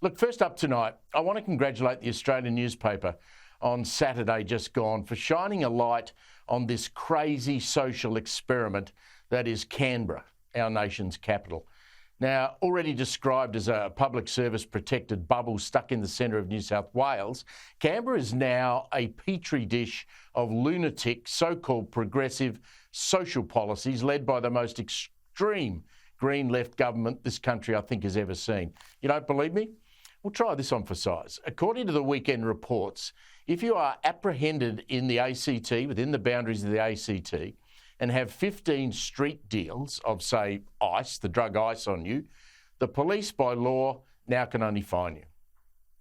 Look, first up tonight, I want to congratulate the Australian newspaper on Saturday just gone for shining a light on this crazy social experiment that is Canberra, our nation's capital. Now, already described as a public service protected bubble stuck in the centre of New South Wales, Canberra is now a petri dish of lunatic, so-called progressive social policies led by the most extreme Green left government this country, I think, has ever seen. You don't believe me? We'll try this on for size. According to the weekend reports, if you are apprehended in the ACT, within the boundaries of the ACT, and have 15 street deals of, say, ice, the drug ice on you, the police by law now can only fine you.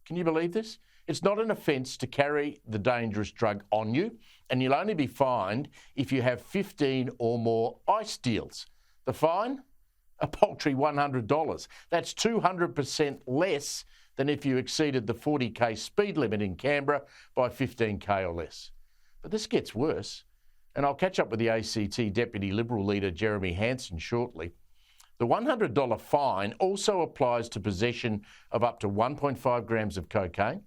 Can you believe this? It's not an offence to carry the dangerous drug on you, and you'll only be fined if you have 15 or more ice deals. The fine? A paltry $100. That's 200% less than if you exceeded the 40k speed limit in Canberra by 15k or less. But this gets worse, and I'll catch up with the ACT Deputy Liberal leader Jeremy Hanson shortly. The $100 fine also applies to possession of up to 1.5 grams of cocaine,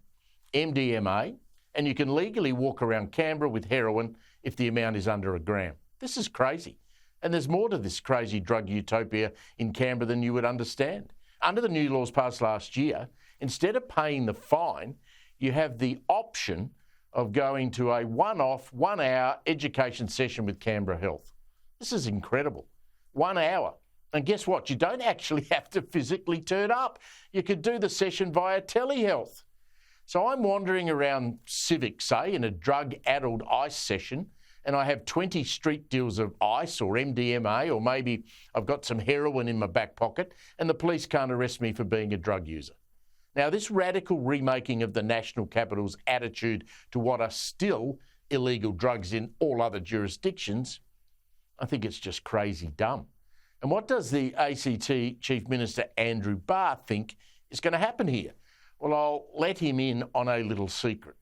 MDMA, and you can legally walk around Canberra with heroin if the amount is under a gram. This is crazy. And there's more to this crazy drug utopia in Canberra than you would understand. Under the new laws passed last year, instead of paying the fine, you have the option of going to a one-off, 1 hour education session with Canberra Health. This is incredible. 1 hour. And guess what? You don't actually have to physically turn up. You could do the session via telehealth. So I'm wandering around Civic, say, in a drug-addled ice session, and I have 20 street deals of ice or MDMA, or maybe I've got some heroin in my back pocket, and the police can't arrest me for being a drug user. Now, this radical remaking of the national capital's attitude to what are still illegal drugs in all other jurisdictions, I think it's just crazy dumb. And what does the ACT Chief Minister Andrew Barr think is going to happen here? Well, I'll let him in on a little secret.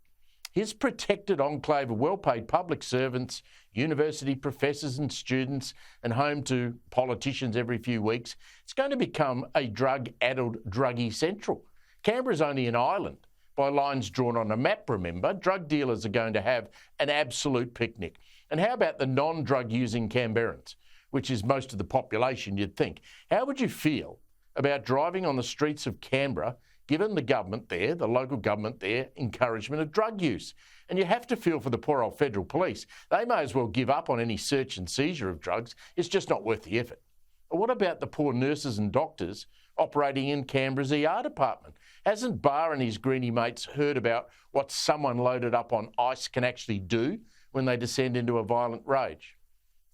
His protected enclave of well-paid public servants, university professors and students, and home to politicians every few weeks, it's going to become a drug-addled druggie central. Canberra's only an island. By lines drawn on a map, remember, drug dealers are going to have an absolute picnic. And how about the non-drug using Canberrans, which is most of the population, you'd think? How would you feel about driving on the streets of Canberra given the government there, the local government there, encouragement of drug use? And you have to feel for the poor old federal police. They may as well give up on any search and seizure of drugs. It's just not worth the effort. Or what about the poor nurses and doctors operating in Canberra's ER department? Hasn't Barr and his greenie mates heard about what someone loaded up on ice can actually do when they descend into a violent rage?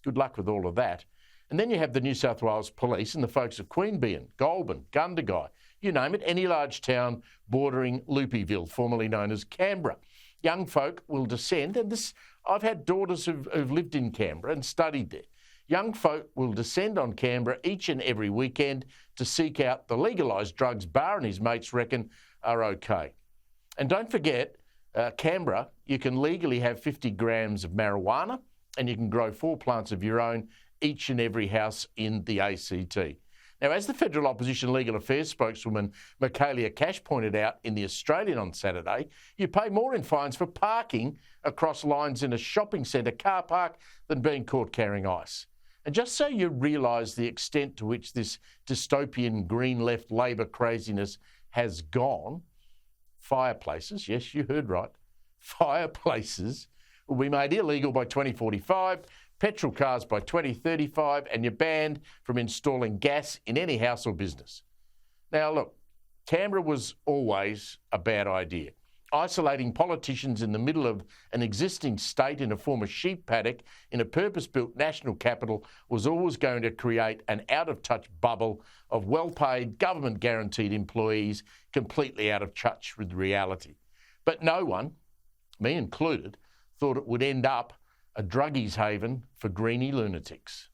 Good luck with all of that. And then you have the New South Wales Police and the folks of Queanbeyan, Goulburn, Gundagai, you name it, any large town bordering Loopyville, formerly known as Canberra. Young folk will descend, and this, I've had daughters who've lived in Canberra and studied there. Young folk will descend on Canberra each and every weekend to seek out the legalised drugs Barr and his mates reckon are okay. And don't forget, Canberra, you can legally have 50 grams of marijuana and you can grow 4 plants of your own each and every house in the ACT. Now, as the Federal Opposition Legal Affairs spokeswoman Michaelia Cash pointed out in The Australian on Saturday, you pay more in fines for parking across lines in a shopping centre car park than being caught carrying ice. And just so you realise the extent to which this dystopian green left Labor craziness has gone, fireplaces, yes, you heard right, fireplaces will be made illegal by 2045, petrol cars by 2035, and you're banned from installing gas in any house or business. Now, look, Canberra was always a bad idea. Isolating politicians in the middle of an existing state in a former sheep paddock in a purpose-built national capital was always going to create an out-of-touch bubble of well-paid, government-guaranteed employees completely out of touch with reality. But no one, me included, thought it would end up a Druggies haven for greenie lunatics.